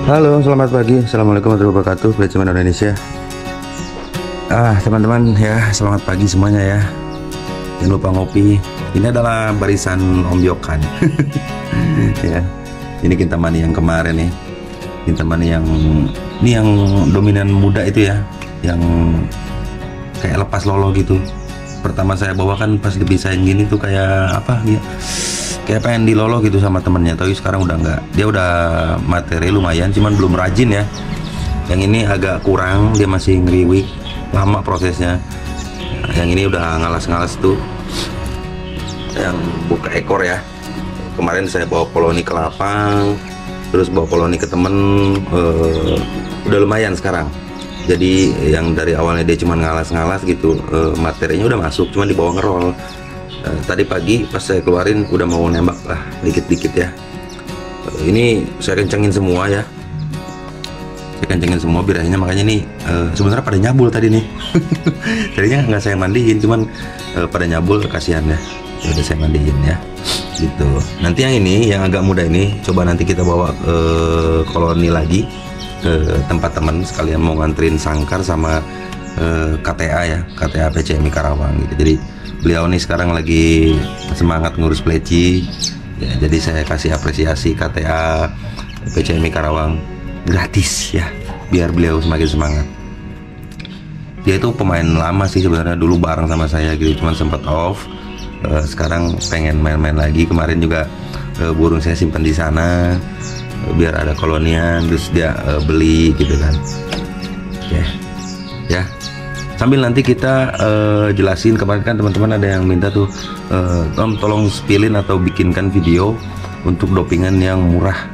Halo, selamat pagi. Assalamualaikum warahmatullahi wabarakatuh. Belajar Indonesia. Teman-teman ya, selamat pagi semuanya ya. Jangan lupa ngopi. Ini adalah barisan Om Yokan. Ya, ini Kintamani yang kemarin nih. Kintamani yang ini yang dominan muda itu ya, yang kayak lepas lolo gitu. Pertama saya bawa kan pas dipisahin gini tuh kayak apa ya? Kayak pengen dilolo gitu sama temennya, tapi sekarang udah enggak. Dia udah materi lumayan, cuman belum rajin ya. Yang ini agak kurang, dia masih ngeriwik, lama prosesnya. Yang ini udah ngalas-ngalas tuh, yang buka ekor ya. Kemarin saya bawa koloni ke lapang, terus bawa koloni ke temen, udah lumayan sekarang. Jadi yang dari awalnya dia cuma ngalas-ngalas gitu, materinya udah masuk, cuman dibawa ngerol. Tadi pagi pas saya keluarin udah mau nembak lah dikit-dikit ya. Ini saya kencengin semua ya, saya kencengin semua birahinya, makanya nih sebenarnya pada nyabul tadi nih. Tadinya nggak saya mandiin, cuman pada nyabul, kasihan ya. Udah saya mandiin ya gitu. Nanti yang ini yang agak muda ini coba nanti kita bawa koloni lagi ke tempat teman, sekalian mau nganterin sangkar sama KTA ya, KTA PCMI Karawang gitu. Jadi beliau nih sekarang lagi semangat ngurus pleci ya, jadi saya kasih apresiasi KTA PCMI Karawang gratis ya, biar beliau semakin semangat. Dia itu pemain lama sih sebenarnya, dulu bareng sama saya gitu, cuman sempat off. Sekarang pengen main-main lagi. Kemarin juga burung saya simpan di sana biar ada kolonian, terus dia beli gitu kan. Oke ya, sambil nanti kita jelasin. Kemarin kan teman-teman ada yang minta tuh, Om tolong spillin atau bikinkan video untuk dopingan yang murah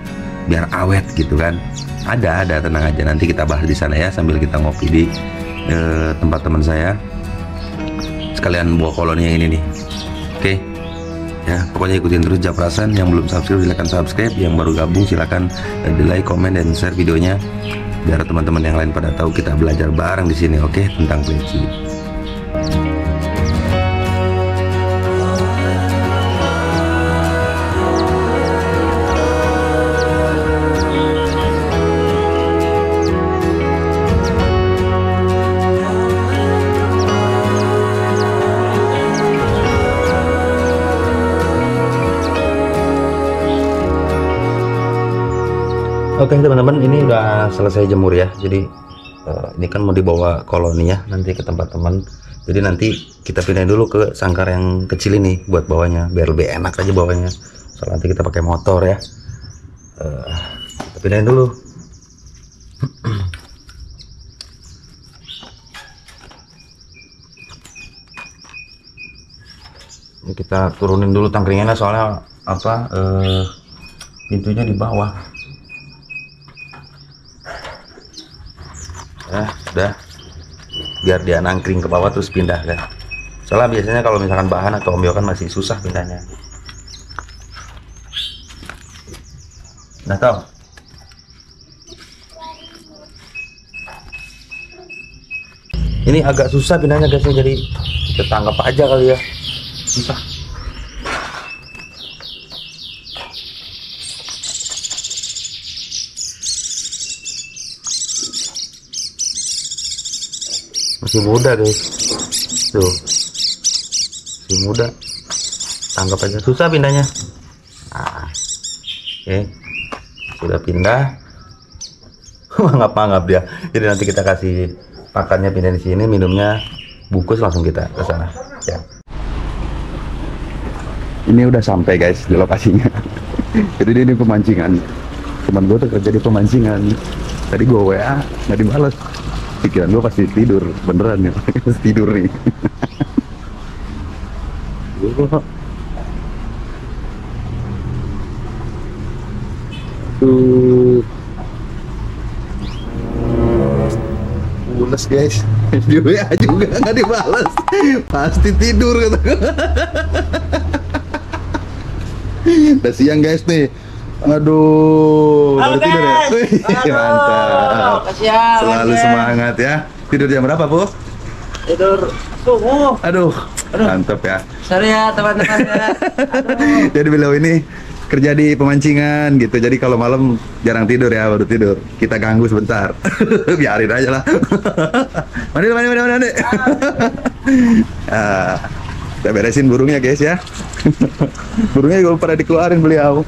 biar awet gitu kan. Ada tenang aja, nanti kita bahas di sana ya, sambil kita ngopi di tempat teman saya. Sekalian bawa koloni yang ini nih. Oke ya, pokoknya ikutin terus Japrasan. Yang belum subscribe silahkan subscribe, yang baru gabung silahkan di like, komen, dan share videonya biar teman-teman yang lain pada tahu kita belajar bareng di sini, oke, tentang pleci. Oke teman-teman, ini udah selesai jemur ya. Jadi ini kan mau dibawa koloni ya nanti ke tempat teman. Jadi nanti kita pindahin dulu ke sangkar yang kecil ini buat bawanya, biar lebih enak aja bawanya. Soalnya nanti kita pakai motor ya. Kita pindahin dulu. Ini kita turunin dulu tangkringannya, soalnya apa, pintunya di bawah. Ya udah, biar dia nangkring ke bawah terus pindah kan. Soalnya biasanya kalau misalkan bahan atau Om Yokan masih susah pindahnya. Nah tau, ini agak susah pindahnya guysnya, jadi kita tangkap aja kali ya, susah. Masih muda guys, tuh masih muda, tangkap aja, susah pindahnya. Nah, oke, sudah pindah. Mangap-mangap dia. Jadi nanti kita kasih pakannya pindah di sini, minumnya bungkus langsung kita ke sana ya. Ini udah sampai guys di lokasinya. Jadi ini pemancingan, teman gue tuh kerja di pemancingan. Tadi gue WA nggak dibalas, pikiran gue pasti tidur beneran ya. Pasti tidur nih. Mules guys, di WA juga nggak dibalas, pasti tidur kata gue. Udah siang guys nih. Aduh, baru tidur ya? Mantap. Selalu semangat ya. Tidur jam berapa, Bu? Tidur subuh. Aduh, mantap ya. Sorry ya teman-teman ya. Jadi beliau ini kerja di pemancingan gitu. Jadi kalau malam jarang tidur ya, baru tidur. Kita ganggu sebentar. Biarin aja lah. Mandi. Kita beresin burungnya guys ya. Burungnya juga pada dikeluarin beliau.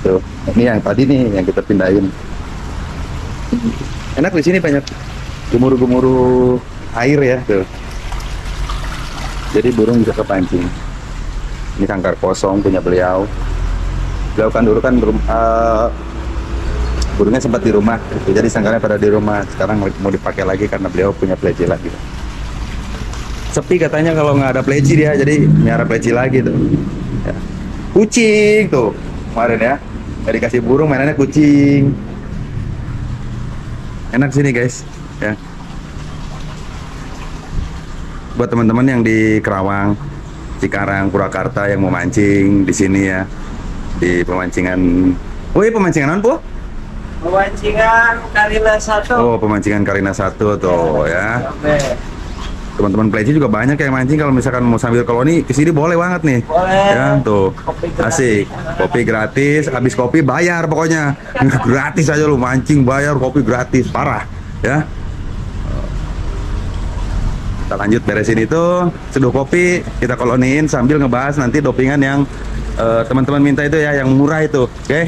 Tuh, ini yang tadi nih yang kita pindahin. Enak di sini, banyak gemuruh-gemuruh air ya tuh. Jadi burung bisa kepancing. Ini sangkar kosong punya beliau. Beliau kan dulu kan burungnya sempat di rumah, jadi sangkarnya pada di rumah. Sekarang mau dipakai lagi karena beliau punya pleci lagi. Sepi katanya kalau nggak ada pleci dia, jadi miara pleci lagi tuh. Ya. Kucing tuh kemarin ya, nggak dikasih burung, mainannya kucing. Enak sini guys, ya. Buat teman-teman yang di Kerawang, Cikarang, Purwakarta yang mau mancing di sini ya, di pemancingan. Oh iya, pemancingan apa? Pemancingan Karina 1. Oh, pemancingan Karina 1 tuh ya. Teman-teman pleci juga banyak yang mancing. Kalau misalkan mau sambil koloni ke sini boleh banget nih. Boleh. Ya, tuh. Asik. Kopi gratis, habis kopi bayar pokoknya. Gratis aja lu mancing bayar, kopi gratis, parah ya. Kita lanjut beresin itu, seduh kopi, kita koloniin sambil ngebahas nanti dopingan yang teman-teman minta itu ya, yang murah itu, oke?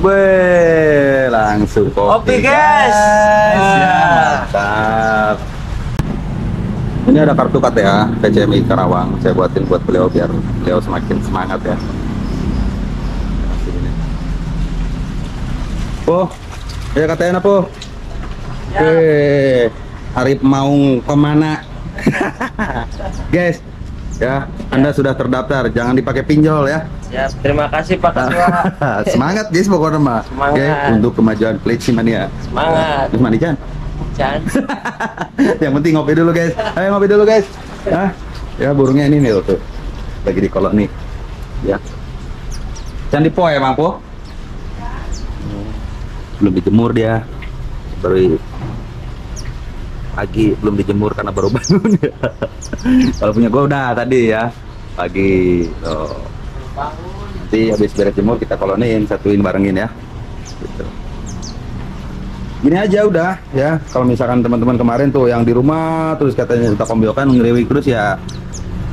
Weh, langsung kopi guys. Mantap. Ini ada kartu KTA PCMI Karawang, saya buatin buat beliau biar beliau semakin semangat ya. Po, ya katanya apa? Ya. Arif mau kemana? Guys, ya Anda sudah terdaftar, jangan dipakai pinjol ya. Ya, terima kasih Pak Ketua. Semangat guys pokoknya mah. Semangat. Untuk kemajuan Pleci Mania. Semangat. Terus mandi Jan. Yang penting ngopi dulu guys. Ayo ngopi dulu guys. Hah? Ya burungnya ini nih tuh. Lagi di koloni. Ya. Can dipo ya Bang Po? Belum dijemur dia. Baru pagi, belum dijemur karena baru bangun. Kalau punya gua udah tadi ya. Pagi. Oh. Nanti habis beres jemur kita koloniin, satuin barengin ya. Gitu. Gini aja udah ya. Kalau misalkan teman-teman kemarin tuh yang di rumah terus katanya suka kombiokan ngeriwik terus ya,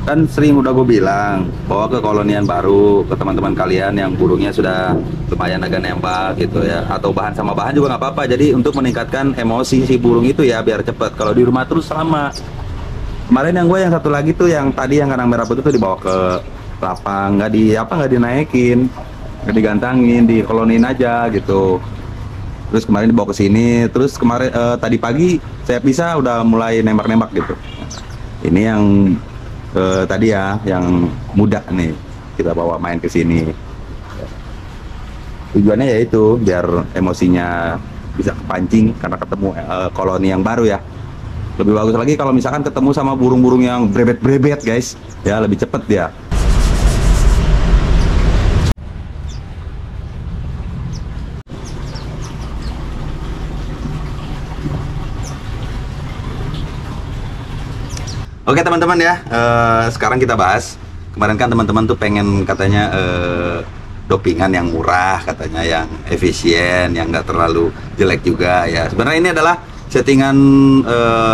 kan sering udah gue bilang bawa ke kolonian baru ke teman-teman kalian yang burungnya sudah lumayan agak nembak gitu ya, atau bahan sama bahan juga nggak apa-apa. Jadi untuk meningkatkan emosi si burung itu ya biar cepet. Kalau di rumah terus lama. Kemarin yang gue yang satu lagi tuh yang tadi yang kanang merah putih tuh dibawa ke lapang, nggak dinaikin, nggak digantangin, di koloniin aja gitu. Terus kemarin dibawa ke sini, terus kemarin tadi pagi saya pisah udah mulai nembak-nembak gitu. Ini yang tadi ya, yang muda nih kita bawa main ke sini. Tujuannya yaitu biar emosinya bisa kepancing karena ketemu koloni yang baru ya. Lebih bagus lagi kalau misalkan ketemu sama burung-burung yang brebet-brebet guys, ya lebih cepet dia. Oke teman-teman ya, sekarang kita bahas. Kemarin kan teman-teman tuh pengen katanya dopingan yang murah, katanya yang efisien, yang nggak terlalu jelek juga ya. Sebenarnya ini adalah settingan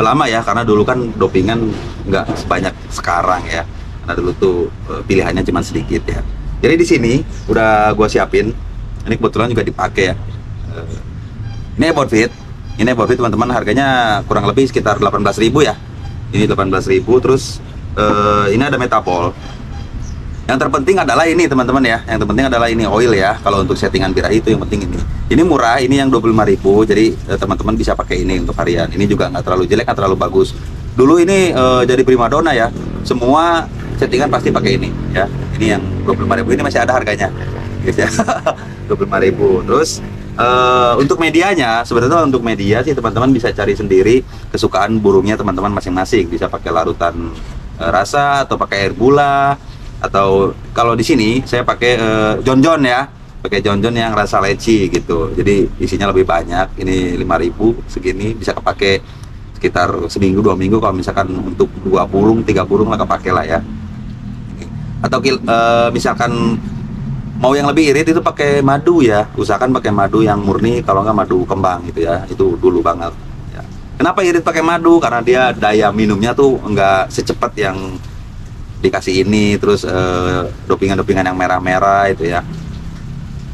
lama ya, karena dulu kan dopingan nggak sebanyak sekarang ya. Karena dulu tuh pilihannya cuma sedikit ya. Jadi di sini udah gua siapin. Ini kebetulan juga dipakai ya. Ini about fit. Ini about fit teman-teman, harganya kurang lebih sekitar 18.000 ya. Ini 18.000, terus ini ada metapol. Yang terpenting adalah ini teman-teman ya. Yang terpenting adalah ini oil ya. Kalau untuk settingan birahi itu yang penting ini. Ini murah, ini yang 25.000. Jadi teman-teman bisa pakai ini untuk harian. Ini juga nggak terlalu jelek, nggak terlalu bagus. Dulu ini jadi primadona ya. Semua settingan pasti pakai ini ya. Ini yang 25.000 ini masih ada harganya. Gitu ya. 25.000. Terus untuk medianya, sebenarnya untuk media sih teman-teman bisa cari sendiri kesukaan burungnya teman-teman masing-masing. Bisa pakai larutan rasa atau pakai air gula, atau kalau di sini saya pakai John John ya. pakai John yang rasa leci gitu. Jadi isinya lebih banyak. Ini 5.000 segini bisa kepake sekitar seminggu 2 minggu kalau misalkan untuk 2 burung 3 burung lah kepake lah ya. Atau misalkan mau yang lebih irit itu pakai madu ya, usahakan pakai madu yang murni, kalau nggak madu kembang gitu ya, itu dulu banget ya. Kenapa irit pakai madu? Karena dia daya minumnya tuh nggak secepat yang dikasih ini, terus dopingan-dopingan yang merah-merah itu ya,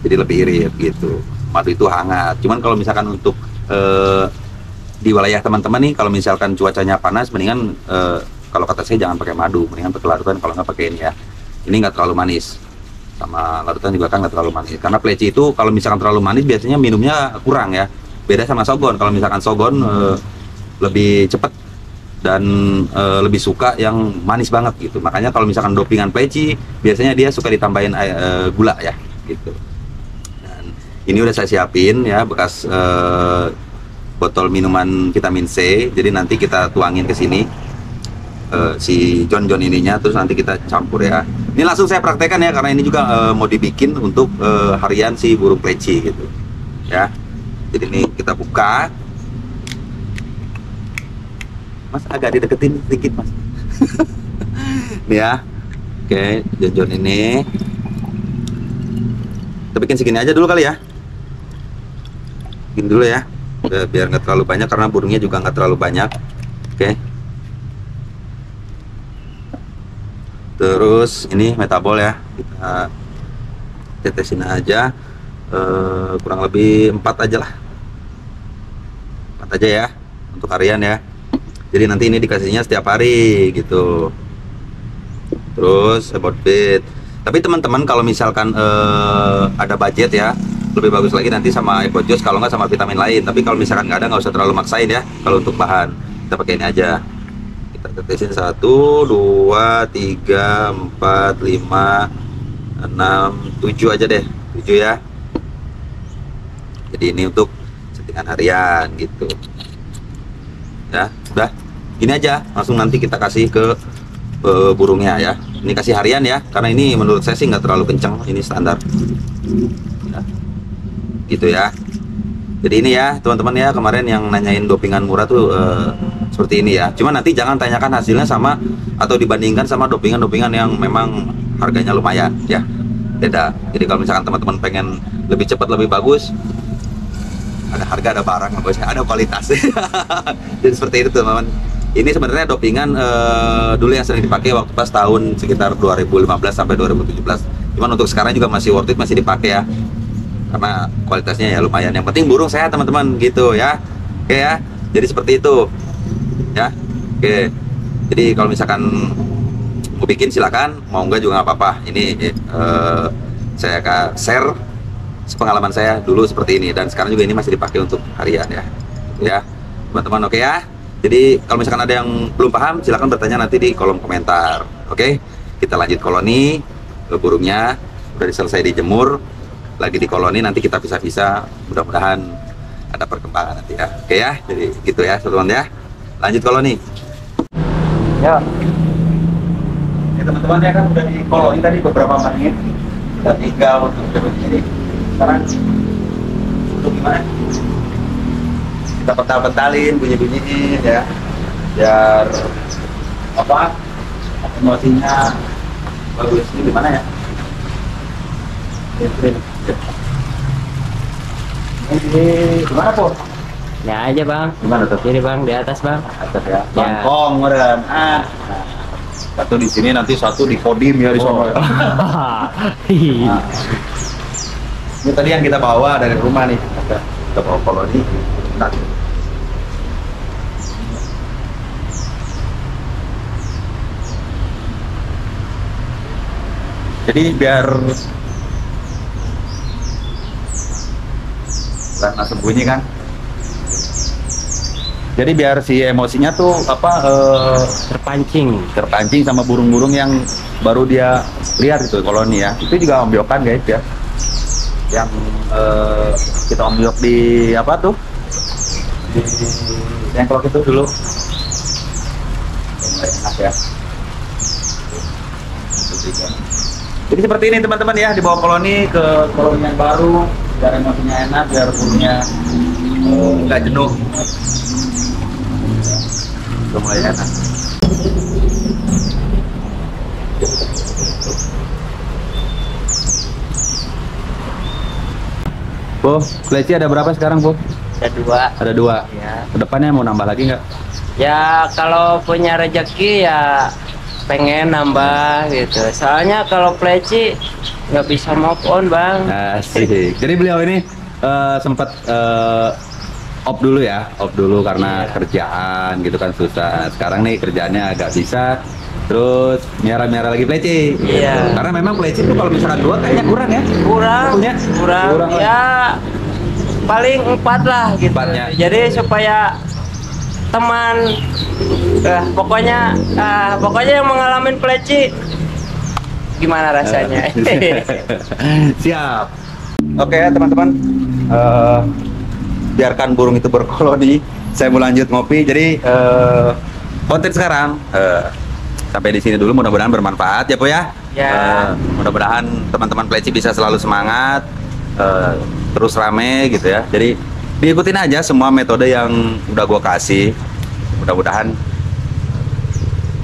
jadi lebih irit gitu. Madu itu hangat, cuman kalau misalkan untuk di wilayah teman-teman nih, kalau misalkan cuacanya panas, mendingan kalau kata saya jangan pakai madu, mendingan pakai larutan, kalau nggak pakai ini ya. Ini nggak terlalu manis, sama larutan juga kan nggak terlalu manis. Karena pleci itu kalau misalkan terlalu manis biasanya minumnya kurang ya. Beda sama sogon. Kalau misalkan sogon lebih cepat dan lebih suka yang manis banget gitu. Makanya kalau misalkan dopingan pleci biasanya dia suka ditambahin gula ya gitu. Dan ini udah saya siapin ya bekas botol minuman vitamin C. Jadi nanti kita tuangin ke sini si John ininya, terus nanti kita campur ya. Ini langsung saya praktekkan ya, karena ini juga mau dibikin untuk harian si burung pleci gitu ya. Jadi ini kita buka, Mas agak dideketin sedikit Mas. Nih ya, oke, John ini kita bikin segini aja dulu kali ya, bikin dulu ya, biar nggak terlalu banyak karena burungnya juga nggak terlalu banyak. Oke. Terus ini metabol ya, kita tetesin aja, kurang lebih 4 aja lah, 4 aja ya untuk harian ya. Jadi nanti ini dikasihnya setiap hari gitu. Terus about fit. Tapi teman-teman kalau misalkan ada budget ya, lebih bagus lagi nanti sama EcoJoss, kalau nggak sama vitamin lain. Tapi kalau misalkan nggak ada, nggak usah terlalu maksain ya. Kalau untuk bahan kita pakai ini aja. Kita tetesin 1, 2, 3, 4, 5, 6, 7 aja deh, 7 ya. Jadi ini untuk settingan harian gitu ya. Udah gini aja, langsung nanti kita kasih ke burungnya ya. Ini kasih harian ya, karena ini menurut saya sih nggak terlalu kencang, ini standar ya. Gitu ya. Jadi ini ya teman-teman ya, kemarin yang nanyain dopingan murah tuh seperti ini ya. Cuma nanti jangan tanyakan hasilnya sama atau dibandingkan sama dopingan-dopingan yang memang harganya lumayan ya. Beda. Jadi kalau misalkan teman-teman pengen lebih cepat, lebih bagus, ada harga, ada barang, ada kualitas. Jadi seperti itu teman-teman. Ini sebenarnya dopingan dulu yang sering dipakai waktu pas tahun sekitar 2015 sampai 2017. Cuman untuk sekarang juga masih worth it, masih dipakai ya. Karena kualitasnya ya lumayan. Yang penting burung sehat teman-teman gitu ya. Oke ya. Jadi seperti itu ya. Oke. Jadi kalau misalkan mau bikin silakan, mau enggak juga nggak apa-apa. Ini saya akan share pengalaman saya dulu seperti ini, dan sekarang juga ini masih dipakai untuk harian ya. Ya teman-teman, oke ya. Jadi kalau misalkan ada yang belum paham, silakan bertanya nanti di kolom komentar. Oke. Kita lanjut koloni. Burungnya udah selesai dijemur, lagi di koloni, nanti kita bisa mudah-mudahan ada perkembangan nanti ya. Oke ya, jadi gitu ya teman-teman ya. Lanjut koloni ya. Ya teman-teman ya, kan udah di koloni tadi beberapa menit, kita tinggal untuk ini. Sekarang untuk gimana, kita petal-petalin, bunyi-bunyiin ya, biar apa emosinya bagus. Ini gimana ya? Ini gimana po? Ya aja bang. Gimana tuh? Jadi bang di atas bang. Atas ya. Bangkong meren. Satu di sini, nanti satu di Kodim ya di sono. Ya. Nah, ini tadi yang kita bawa dari rumah nih. Kita bawa koloni. Nah. Jadi biar langsung bunyi kan. Jadi biar si emosinya tuh apa terpancing sama burung-burung yang baru dia lihat itu koloni ya. Itu juga ombyokan guys ya. Yang kita ombyok di apa tuh? Di Dengklok itu dulu. Mulai enak ya. Jadi seperti ini teman-teman ya, dibawa koloni ke koloni yang baru biar emosinya enak, biar burungnya nggak jenuh. Udah mulai enak. Bu, kleci ada berapa sekarang, Bu? Ada 2. Ada 2. Ya. Kedepannya mau nambah lagi nggak? Ya kalau punya rezeki ya pengen nambah gitu. Soalnya kalau pleci nggak bisa move on bang. Asik. Jadi beliau ini sempat off dulu ya, off dulu karena kerjaan gitu kan susah. Sekarang nih kerjaannya agak bisa. Terus miara-miara lagi pleci. Iya. Gitu. Karena memang pleci itu kalau misalkan 2 kayaknya kurang ya. Kurang. Ya paling 4 lah gitu. 4-nya. Jadi supaya teman pokoknya yang mengalami pleci gimana rasanya. Siap. Oke teman-teman, biarkan burung itu berkoloni. Saya mau lanjut ngopi. Jadi konten sekarang sampai di sini dulu. Mudah-mudahan bermanfaat ya Bu ya. Ya. Mudah-mudahan teman-teman pleci bisa selalu semangat, terus rame gitu ya. Jadi diikutin aja semua metode yang udah gua kasih. Mudah-mudahan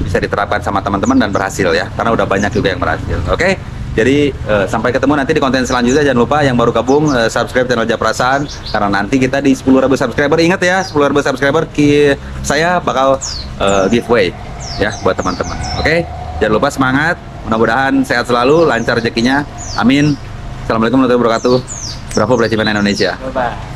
bisa diterapkan sama teman-teman dan berhasil ya, karena udah banyak juga yang berhasil. Oke, jadi sampai ketemu nanti di konten selanjutnya. Jangan lupa yang baru gabung subscribe channel Japrasan, karena nanti kita di 10.000 subscriber. Ingat ya, 10.000 subscriber saya bakal giveaway ya buat teman-teman. Oke, jangan lupa semangat. Mudah-mudahan sehat selalu, lancar rezekinya. Amin. Assalamualaikum warahmatullahi wabarakatuh. Bravo Pleci Indonesia. Bye.